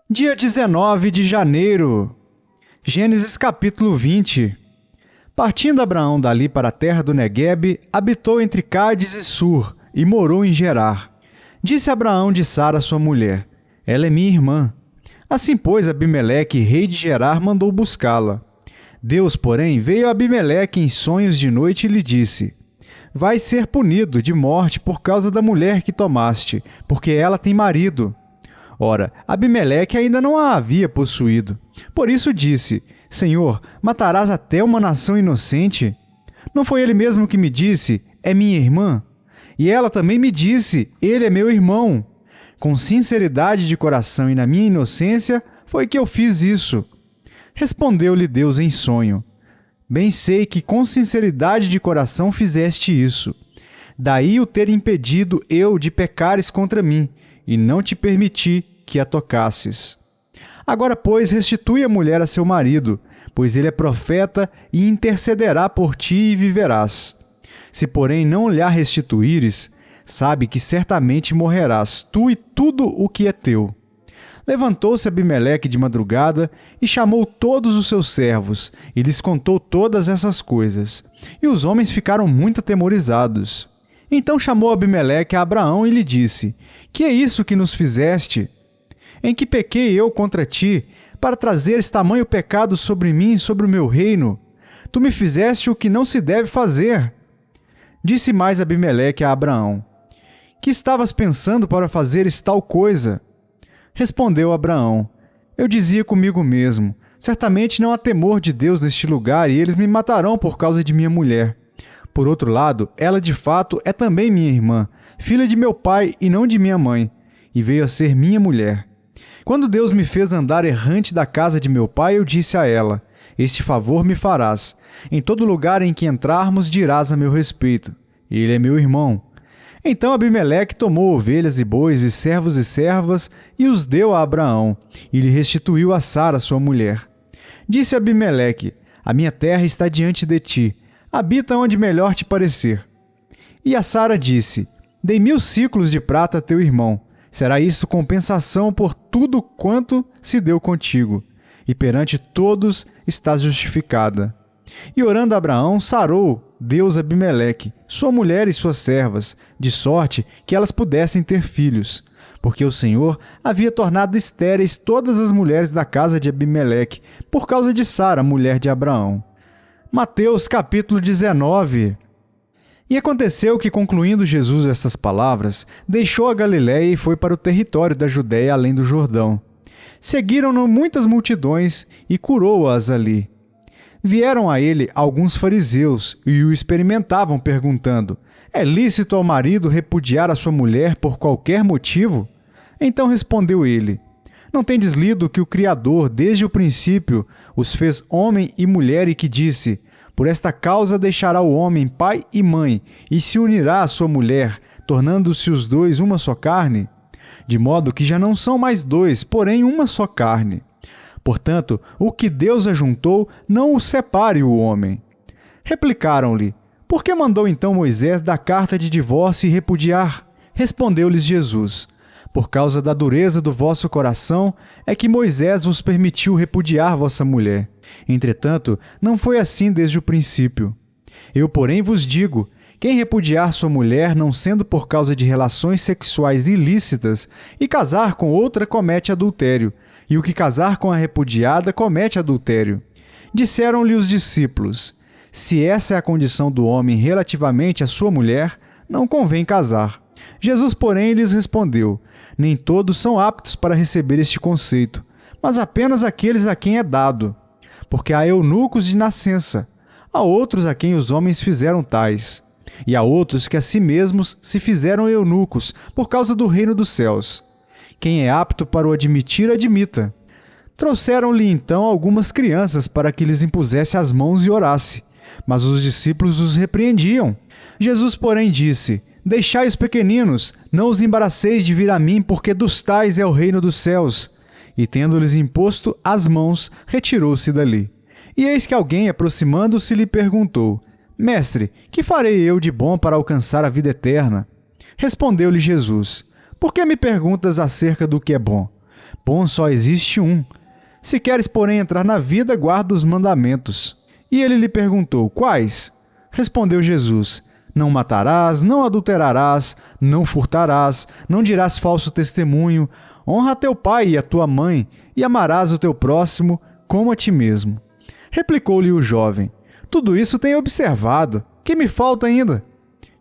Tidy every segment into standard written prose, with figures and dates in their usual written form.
Dia 19 de janeiro. Gênesis capítulo 20. Partindo Abraão dali para a terra do Neguebe, habitou entre Cádiz e Sur, e morou em Gerar. Disse Abraão de Sara sua mulher: ela é minha irmã. Assim, pois, Abimeleque, rei de Gerar, mandou buscá-la. Deus, porém, veio a Abimeleque em sonhos de noite e lhe disse: vais ser punido de morte por causa da mulher que tomaste, porque ela tem marido. Ora, Abimeleque ainda não a havia possuído. Por isso disse: Senhor, matarás até uma nação inocente? Não foi ele mesmo que me disse: é minha irmã? E ela também me disse: ele é meu irmão. Com sinceridade de coração e na minha inocência foi que eu fiz isso. Respondeu-lhe Deus em sonho: bem sei que com sinceridade de coração fizeste isso. Daí o ter impedido eu de pecares contra mim, e não te permiti que a tocasses. Agora, pois, restitui a mulher a seu marido, pois ele é profeta e intercederá por ti e viverás. Se, porém, não lhe a restituíres, sabe que certamente morrerás, tu e tudo o que é teu. Levantou-se Abimeleque de madrugada e chamou todos os seus servos, e lhes contou todas essas coisas. E os homens ficaram muito atemorizados. Então chamou Abimeleque a Abraão e lhe disse: que é isso que nos fizeste? Em que pequei eu contra ti, para trazeres tamanho pecado sobre mim e sobre o meu reino? Tu me fizeste o que não se deve fazer. Disse mais Abimeleque a Abraão: que estavas pensando para fazeres tal coisa? Respondeu Abraão: eu dizia comigo mesmo: certamente não há temor de Deus neste lugar, e eles me matarão por causa de minha mulher. Por outro lado, ela de fato é também minha irmã, filha de meu pai e não de minha mãe, e veio a ser minha mulher. Quando Deus me fez andar errante da casa de meu pai, eu disse a ela: este favor me farás. Em todo lugar em que entrarmos, dirás a meu respeito: ele é meu irmão. Então Abimeleque tomou ovelhas e bois e servos e servas e os deu a Abraão, e lhe restituiu a Sara sua mulher. Disse Abimeleque: a minha terra está diante de ti, habita onde melhor te parecer. E a Sara disse: dei 1000 siclos de prata a teu irmão. Será isto compensação por tudo quanto se deu contigo, e perante todos estás justificada. E orando Abraão, sarou Deus Abimeleque, sua mulher e suas servas, de sorte que elas pudessem ter filhos, porque o Senhor havia tornado estéreis todas as mulheres da casa de Abimeleque, por causa de Sara, mulher de Abraão. Mateus capítulo 19. E aconteceu que, concluindo Jesus estas palavras, deixou a Galiléia e foi para o território da Judéia além do Jordão. Seguiram-no muitas multidões e curou-as ali. Vieram a ele alguns fariseus e o experimentavam, perguntando: é lícito ao marido repudiar a sua mulher por qualquer motivo? Então respondeu ele: não tendes lido que o Criador, desde o princípio, os fez homem e mulher, e que disse: por esta causa deixará o homem pai e mãe, e se unirá à sua mulher, tornando-se os dois uma só carne? De modo que já não são mais dois, porém uma só carne. Portanto, o que Deus ajuntou, não o separe o homem. Replicaram-lhe: por que mandou então Moisés dar carta de divórcio e repudiar? Respondeu-lhes Jesus: por causa da dureza do vosso coração é que Moisés vos permitiu repudiar vossa mulher. Entretanto, não foi assim desde o princípio. Eu, porém, vos digo: quem repudiar sua mulher, não sendo por causa de relações sexuais ilícitas, e casar com outra, comete adultério, e o que casar com a repudiada comete adultério. Disseram-lhe os discípulos: se essa é a condição do homem relativamente à sua mulher, não convém casar. Jesus, porém, lhes respondeu: nem todos são aptos para receber este conceito, mas apenas aqueles a quem é dado. Porque há eunucos de nascença, há outros a quem os homens fizeram tais, e há outros que a si mesmos se fizeram eunucos por causa do reino dos céus. Quem é apto para o admitir, admita. Trouxeram-lhe então algumas crianças para que lhes impusesse as mãos e orasse, mas os discípulos os repreendiam. Jesus, porém, disse: deixai os pequeninos, não os embaraceis de vir a mim, porque dos tais é o reino dos céus. E, tendo-lhes imposto as mãos, retirou-se dali. E eis que alguém, aproximando-se, lhe perguntou: Mestre, que farei eu de bom para alcançar a vida eterna? Respondeu-lhe Jesus: Por que me perguntas acerca do que é bom? Bom só existe um. Se queres, porém, entrar na vida, guarda os mandamentos. E ele lhe perguntou: quais? Respondeu Jesus: não matarás, não adulterarás, não furtarás, não dirás falso testemunho, honra a teu pai e a tua mãe, e amarás o teu próximo como a ti mesmo. Replicou-lhe o jovem: tudo isso tenho observado. Que me falta ainda?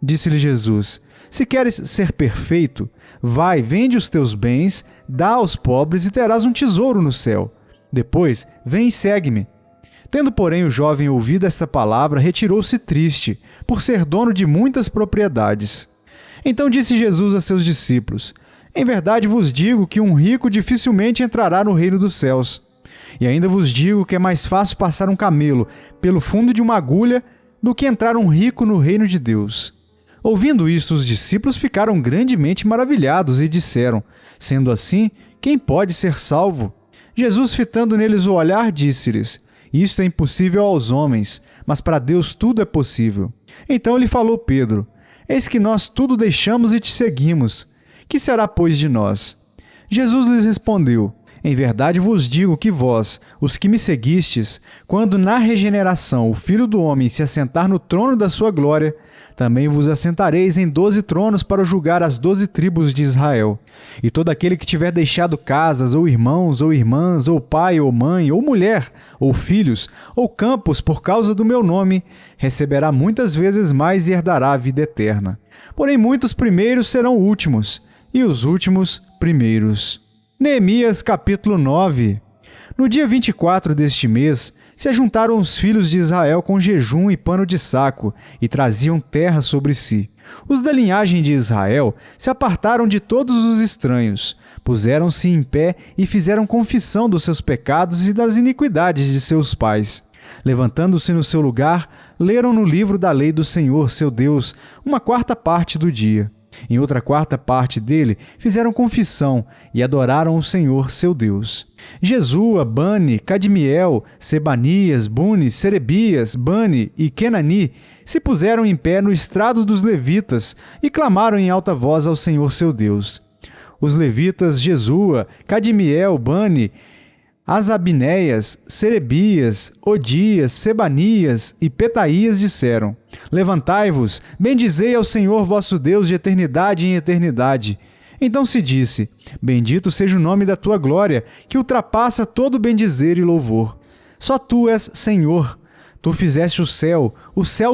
Disse-lhe Jesus: se queres ser perfeito, vai, vende os teus bens, dá aos pobres e terás um tesouro no céu. Depois, vem e segue-me. Tendo, porém, o jovem ouvido esta palavra, retirou-se triste, por ser dono de muitas propriedades. Então disse Jesus a seus discípulos: em verdade vos digo que um rico dificilmente entrará no reino dos céus. E ainda vos digo que é mais fácil passar um camelo pelo fundo de uma agulha do que entrar um rico no reino de Deus. Ouvindo isto, os discípulos ficaram grandemente maravilhados e disseram: sendo assim, quem pode ser salvo? Jesus, fitando neles o olhar, disse-lhes: isto é impossível aos homens, mas para Deus tudo é possível. Então lhe falou Pedro: eis que nós tudo deixamos e te seguimos. Que será, pois, de nós? Jesus lhes respondeu: em verdade vos digo que vós, os que me seguistes, quando na regeneração o Filho do Homem se assentar no trono da sua glória, também vos assentareis em 12 tronos para julgar as 12 tribos de Israel. E todo aquele que tiver deixado casas, ou irmãos, ou irmãs, ou pai, ou mãe, ou mulher, ou filhos, ou campos por causa do meu nome, receberá muitas vezes mais e herdará a vida eterna. Porém muitos primeiros serão últimos, e os últimos primeiros. Neemias capítulo 9. No dia 24 deste mês, se ajuntaram os filhos de Israel com jejum e pano de saco, e traziam terra sobre si. Os da linhagem de Israel se apartaram de todos os estranhos, puseram-se em pé e fizeram confissão dos seus pecados e das iniquidades de seus pais. Levantando-se no seu lugar, leram no livro da lei do Senhor, seu Deus, uma quarta parte do dia. Em outra quarta parte dele, fizeram confissão e adoraram o Senhor, seu Deus. Jesua, Bani, Cadmiel, Sebanias, Buni, Serebias, Bani e Kenani se puseram em pé no estrado dos levitas e clamaram em alta voz ao Senhor, seu Deus. Os levitas Jesua, Cadmiel, Bani, Asabinéias, Serebias, Odias, Sebanias e Petaías disseram: levantai-vos, bendizei ao Senhor vosso Deus de eternidade em eternidade. Então se disse: bendito seja o nome da tua glória, que ultrapassa todo bendizer e louvor. Só tu és Senhor. Tu fizeste o céu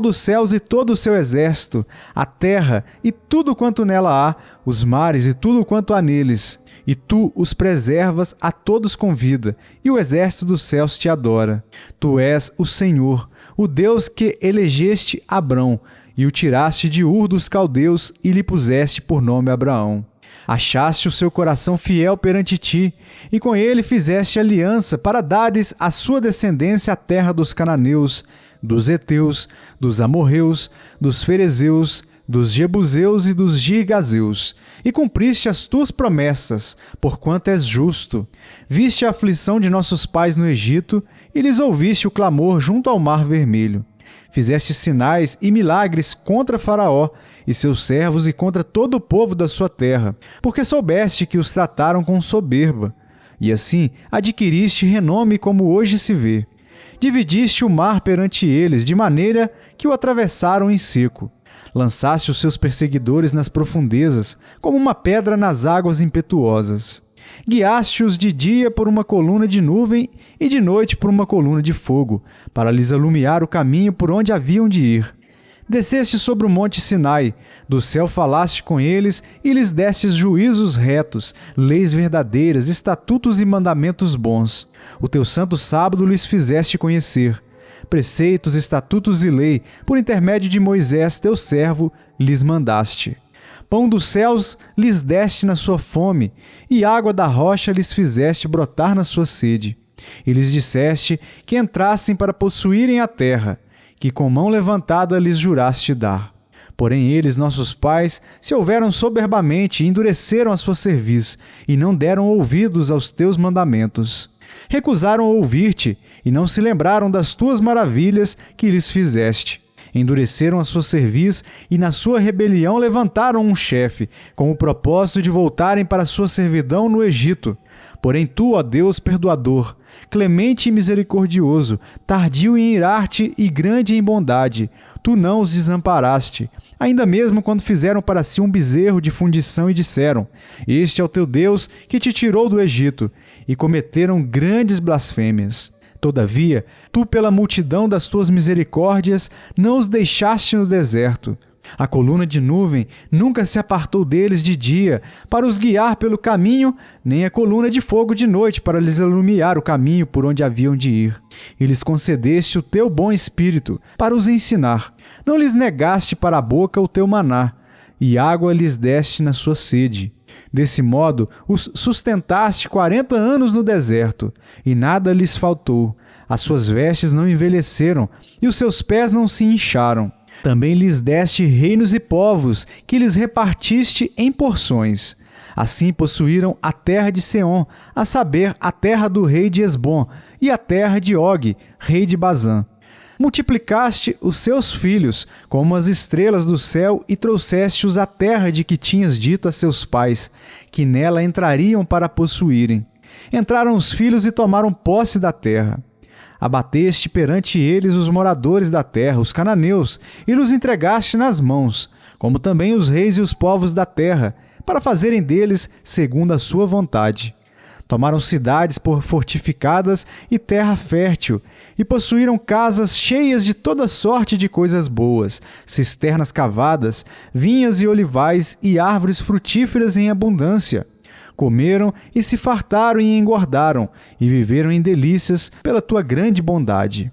dos céus e todo o seu exército, a terra e tudo quanto nela há, os mares e tudo quanto há neles. E tu os preservas a todos com vida, e o exército dos céus te adora. Tu és o Senhor, o Deus que elegeste Abrão, e o tiraste de Ur dos caldeus, e lhe puseste por nome Abraão. Achaste o seu coração fiel perante ti, e com ele fizeste aliança para dares à sua descendência a terra dos cananeus, dos heteus, dos amorreus, dos ferezeus, dos jebuseus e dos girgazeus, e cumpriste as tuas promessas, porquanto és justo. Viste a aflição de nossos pais no Egito, e lhes ouviste o clamor junto ao mar vermelho. Fizeste sinais e milagres contra Faraó e seus servos e contra todo o povo da sua terra, porque soubeste que os trataram com soberba. E assim adquiriste renome como hoje se vê. Dividiste o mar perante eles, de maneira que o atravessaram em seco. Lançaste os seus perseguidores nas profundezas, como uma pedra nas águas impetuosas. Guiaste-os de dia por uma coluna de nuvem e de noite por uma coluna de fogo, para lhes alumiar o caminho por onde haviam de ir. Desceste sobre o monte Sinai, do céu falaste com eles e lhes destes juízos retos, leis verdadeiras, estatutos e mandamentos bons. O teu santo sábado lhes fizeste conhecer. Preceitos, estatutos e lei, por intermédio de Moisés, teu servo, lhes mandaste. Pão dos céus lhes deste na sua fome, e água da rocha lhes fizeste brotar na sua sede. E lhes disseste que entrassem para possuírem a terra, que com mão levantada lhes juraste dar. Porém eles, nossos pais, se houveram soberbamente e endureceram a sua cerviz, e não deram ouvidos aos teus mandamentos. Recusaram ouvir-te, e não se lembraram das tuas maravilhas que lhes fizeste. Endureceram a sua cerviz e na sua rebelião levantaram um chefe, com o propósito de voltarem para sua servidão no Egito. Porém tu, ó Deus perdoador, clemente e misericordioso, tardio em irar-te e grande em bondade, tu não os desamparaste, ainda mesmo quando fizeram para si um bezerro de fundição e disseram: Este é o teu Deus que te tirou do Egito, e cometeram grandes blasfêmias. Todavia, tu, pela multidão das tuas misericórdias, não os deixaste no deserto. A coluna de nuvem nunca se apartou deles de dia, para os guiar pelo caminho, nem a coluna de fogo de noite, para lhes iluminar o caminho por onde haviam de ir. E lhes concedeste o teu bom espírito, para os ensinar. Não lhes negaste para a boca o teu maná, e água lhes deste na sua sede. Desse modo, os sustentaste 40 anos no deserto, e nada lhes faltou. As suas vestes não envelheceram, e os seus pés não se incharam. Também lhes deste reinos e povos, que lhes repartiste em porções. Assim possuíram a terra de Seom, a saber, a terra do rei de Esbom, e a terra de Og, rei de Bazã. Multiplicaste os seus filhos, como as estrelas do céu, e trouxeste-os à terra de que tinhas dito a seus pais, que nela entrariam para possuírem. Entraram os filhos e tomaram posse da terra. Abateste perante eles os moradores da terra, os cananeus, e os entregaste nas mãos, como também os reis e os povos da terra, para fazerem deles segundo a sua vontade. Tomaram cidades por fortificadas e terra fértil, e possuíram casas cheias de toda sorte de coisas boas, cisternas cavadas, vinhas e olivais e árvores frutíferas em abundância. Comeram e se fartaram e engordaram, e viveram em delícias pela tua grande bondade.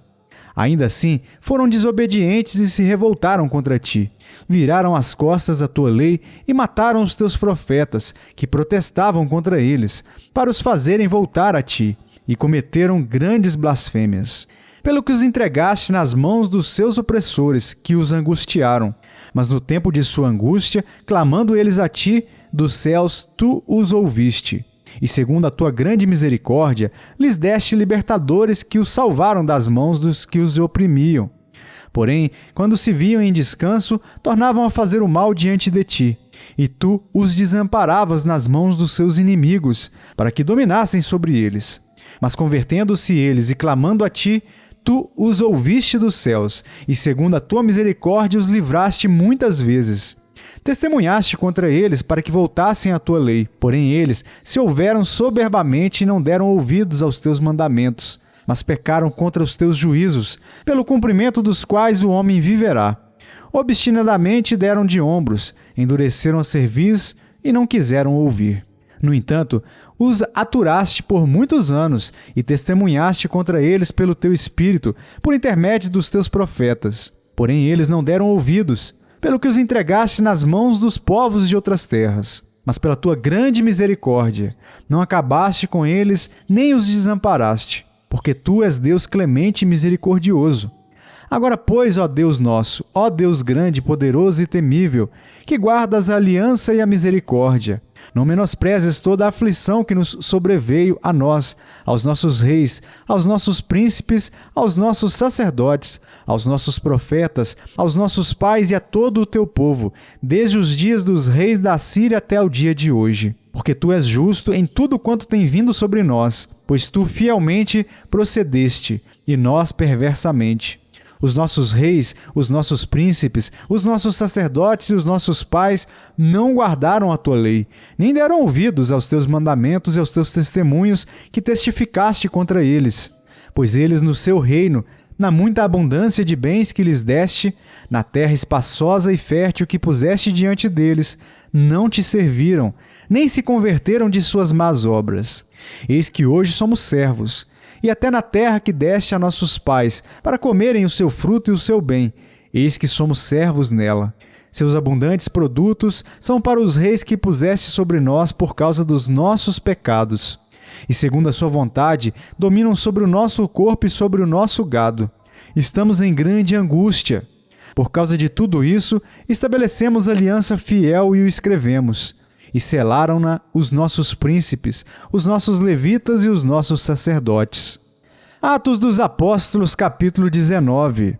Ainda assim, foram desobedientes e se revoltaram contra ti. Viraram as costas à tua lei e mataram os teus profetas, que protestavam contra eles, para os fazerem voltar a ti, e cometeram grandes blasfêmias. Pelo que os entregaste nas mãos dos seus opressores, que os angustiaram. Mas no tempo de sua angústia, clamando eles a ti, dos céus tu os ouviste. E segundo a tua grande misericórdia, lhes deste libertadores que os salvaram das mãos dos que os oprimiam. Porém, quando se viam em descanso, tornavam a fazer o mal diante de ti. E tu os desamparavas nas mãos dos seus inimigos, para que dominassem sobre eles. Mas convertendo-se eles e clamando a ti, tu os ouviste dos céus, e segundo a tua misericórdia os livraste muitas vezes. Testemunhaste contra eles para que voltassem à tua lei. Porém eles se houveram soberbamente e não deram ouvidos aos teus mandamentos, mas pecaram contra os teus juízos, pelo cumprimento dos quais o homem viverá. Obstinadamente deram de ombros, endureceram a cerviz e não quiseram ouvir. No entanto, os aturaste por muitos anos e testemunhaste contra eles pelo teu espírito, por intermédio dos teus profetas. Porém eles não deram ouvidos, pelo que os entregaste nas mãos dos povos de outras terras. Mas pela tua grande misericórdia, não acabaste com eles, nem os desamparaste, porque tu és Deus clemente e misericordioso. Agora, pois, ó Deus nosso, ó Deus grande, poderoso e temível, que guardas a aliança e a misericórdia, não menosprezes toda a aflição que nos sobreveio a nós, aos nossos reis, aos nossos príncipes, aos nossos sacerdotes, aos nossos profetas, aos nossos pais e a todo o teu povo, desde os dias dos reis da Síria até o dia de hoje. Porque tu és justo em tudo quanto tem vindo sobre nós, pois tu fielmente procedeste, e nós perversamente. Os nossos reis, os nossos príncipes, os nossos sacerdotes e os nossos pais não guardaram a tua lei, nem deram ouvidos aos teus mandamentos e aos teus testemunhos que testificaste contra eles. Pois eles no seu reino, na muita abundância de bens que lhes deste, na terra espaçosa e fértil que puseste diante deles, não te serviram, nem se converteram de suas más obras. Eis que hoje somos servos, e até na terra que deste a nossos pais, para comerem o seu fruto e o seu bem, eis que somos servos nela. Seus abundantes produtos são para os reis que puseste sobre nós por causa dos nossos pecados. E segundo a sua vontade, dominam sobre o nosso corpo e sobre o nosso gado. Estamos em grande angústia. Por causa de tudo isso, estabelecemos aliança fiel e o escrevemos. E selaram-na os nossos príncipes, os nossos levitas e os nossos sacerdotes. Atos dos Apóstolos, capítulo 19.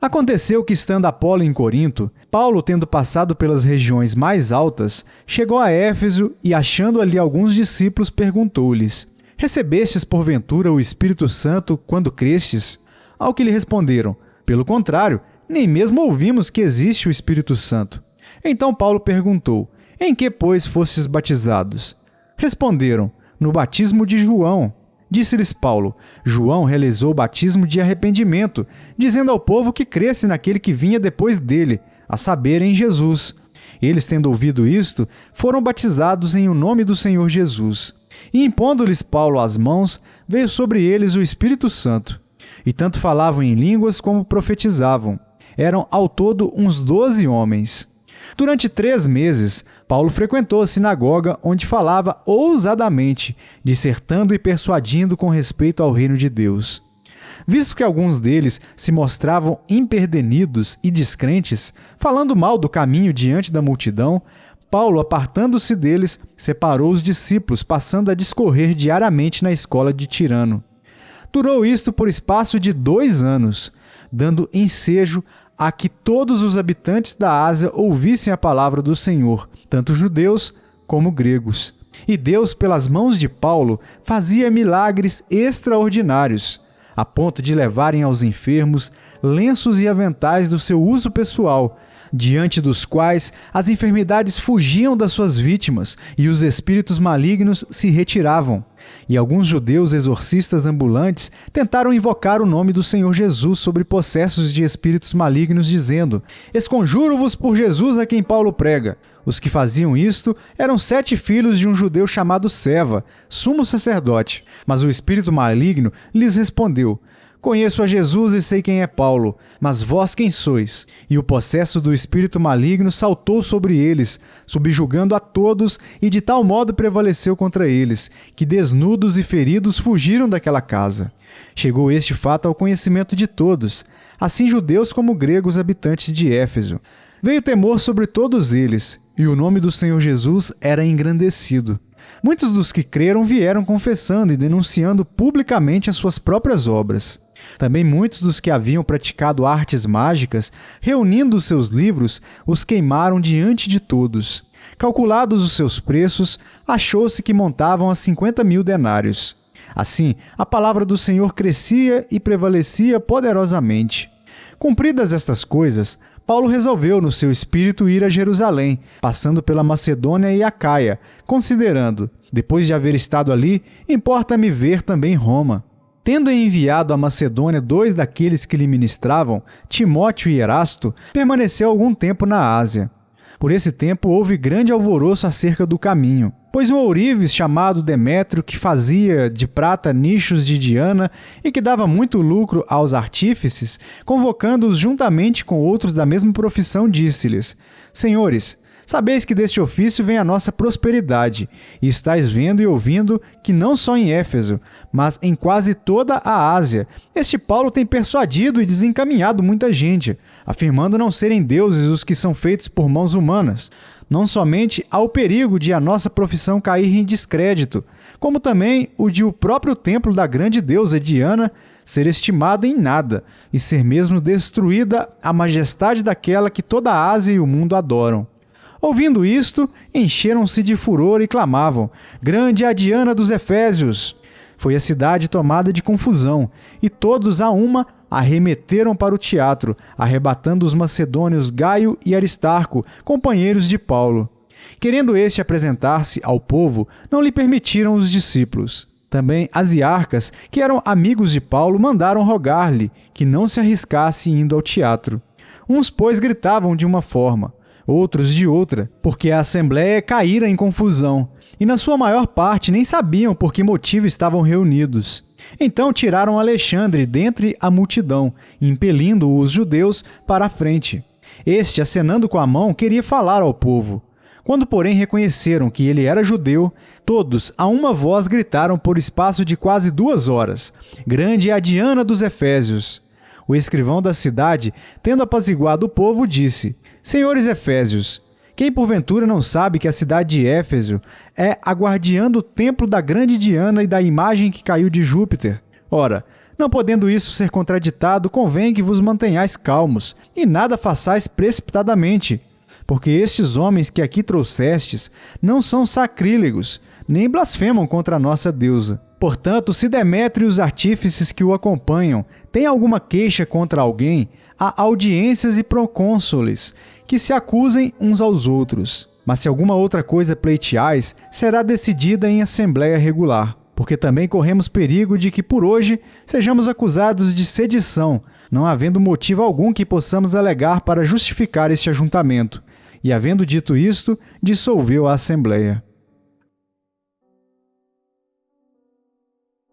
Aconteceu que, estando Apolo em Corinto, Paulo, tendo passado pelas regiões mais altas, chegou a Éfeso e, achando ali alguns discípulos, perguntou-lhes: Recebestes porventura o Espírito Santo quando crestes? Ao que lhe responderam: Pelo contrário, nem mesmo ouvimos que existe o Espírito Santo. Então Paulo perguntou: Em que, pois, fostes batizados? Responderam: No batismo de João. Disse-lhes Paulo: João realizou o batismo de arrependimento, dizendo ao povo que cresce naquele que vinha depois dele, a saber, em Jesus. Eles, tendo ouvido isto, foram batizados em o nome do Senhor Jesus. E impondo-lhes Paulo as mãos, veio sobre eles o Espírito Santo. E tanto falavam em línguas como profetizavam. Eram ao todo uns 12 homens. Durante 3 meses, Paulo frequentou a sinagoga, onde falava ousadamente, dissertando e persuadindo com respeito ao reino de Deus. Visto que alguns deles se mostravam imperdenidos e descrentes, falando mal do caminho diante da multidão, Paulo, apartando-se deles, separou os discípulos, passando a discorrer diariamente na escola de Tirano. Durou isto por espaço de 2 anos, dando ensejo a que todos os habitantes da Ásia ouvissem a palavra do Senhor, tanto judeus como gregos. E Deus, pelas mãos de Paulo, fazia milagres extraordinários, a ponto de levarem aos enfermos lenços e aventais do seu uso pessoal, diante dos quais as enfermidades fugiam das suas vítimas e os espíritos malignos se retiravam. E alguns judeus exorcistas ambulantes tentaram invocar o nome do Senhor Jesus sobre possessos de espíritos malignos, dizendo: Esconjuro-vos por Jesus a quem Paulo prega. Os que faziam isto eram 7 filhos de um judeu chamado Seva, sumo sacerdote. Mas o espírito maligno lhes respondeu: Conheço a Jesus e sei quem é Paulo, mas vós quem sois? E o possesso do espírito maligno saltou sobre eles, subjugando a todos, e de tal modo prevaleceu contra eles, que desnudos e feridos fugiram daquela casa. Chegou este fato ao conhecimento de todos, assim judeus como gregos habitantes de Éfeso. Veio temor sobre todos eles, e o nome do Senhor Jesus era engrandecido. Muitos dos que creram vieram confessando e denunciando publicamente as suas próprias obras. Também muitos dos que haviam praticado artes mágicas, reunindo os seus livros, os queimaram diante de todos. Calculados os seus preços, achou-se que montavam a 50.000 denários. Assim, a palavra do Senhor crescia e prevalecia poderosamente. Cumpridas estas coisas, Paulo resolveu no seu espírito ir a Jerusalém, passando pela Macedônia e Acaia, considerando: depois de haver estado ali, importa-me ver também Roma. Tendo enviado à Macedônia 2 daqueles que lhe ministravam, Timóteo e Erasto, permaneceu algum tempo na Ásia. Por esse tempo houve grande alvoroço acerca do caminho, pois um ourives chamado Demétrio, que fazia de prata nichos de Diana e que dava muito lucro aos artífices, convocando-os juntamente com outros da mesma profissão, disse-lhes: Senhores, sabeis que deste ofício vem a nossa prosperidade, e estáis vendo e ouvindo que não só em Éfeso, mas em quase toda a Ásia, este Paulo tem persuadido e desencaminhado muita gente, afirmando não serem deuses os que são feitos por mãos humanas. Não somente há o perigo de a nossa profissão cair em descrédito, como também o de o próprio templo da grande deusa Diana ser estimado em nada, e ser mesmo destruída a majestade daquela que toda a Ásia e o mundo adoram. Ouvindo isto, encheram-se de furor e clamavam: Grande é a Diana dos Efésios! Foi a cidade tomada de confusão, e todos a uma arremeteram para o teatro, arrebatando os macedônios Gaio e Aristarco, companheiros de Paulo. Querendo este apresentar-se ao povo, não lhe permitiram os discípulos. Também Asiarcas, que eram amigos de Paulo, mandaram rogar-lhe que não se arriscasse indo ao teatro. Uns, pois, gritavam de uma forma, outros de outra, porque a assembleia caíra em confusão, e na sua maior parte nem sabiam por que motivo estavam reunidos. Então tiraram Alexandre dentre a multidão, impelindo os judeus para a frente. Este, acenando com a mão, queria falar ao povo. Quando, porém, reconheceram que ele era judeu, todos, a uma voz, gritaram por espaço de quase 2 horas: Grande é a Diana dos Efésios! O escrivão da cidade, tendo apaziguado o povo, disse: Senhores Efésios, quem porventura não sabe que a cidade de Éfeso é a guardiã do templo da grande Diana e da imagem que caiu de Júpiter? Ora, Não podendo isso ser contraditado, convém que vos mantenhais calmos, e nada façais precipitadamente, porque estes homens que aqui trouxestes não são sacrílegos, nem blasfemam contra a nossa deusa. Portanto, se Demétrio e os artífices que o acompanham têm alguma queixa contra alguém, há audiências e procônsules que se acusem uns aos outros. Mas se alguma outra coisa pleiteais, será decidida em assembleia regular, porque também corremos perigo de que por hoje sejamos acusados de sedição, não havendo motivo algum que possamos alegar para justificar este ajuntamento. E havendo dito isto, dissolveu a assembleia.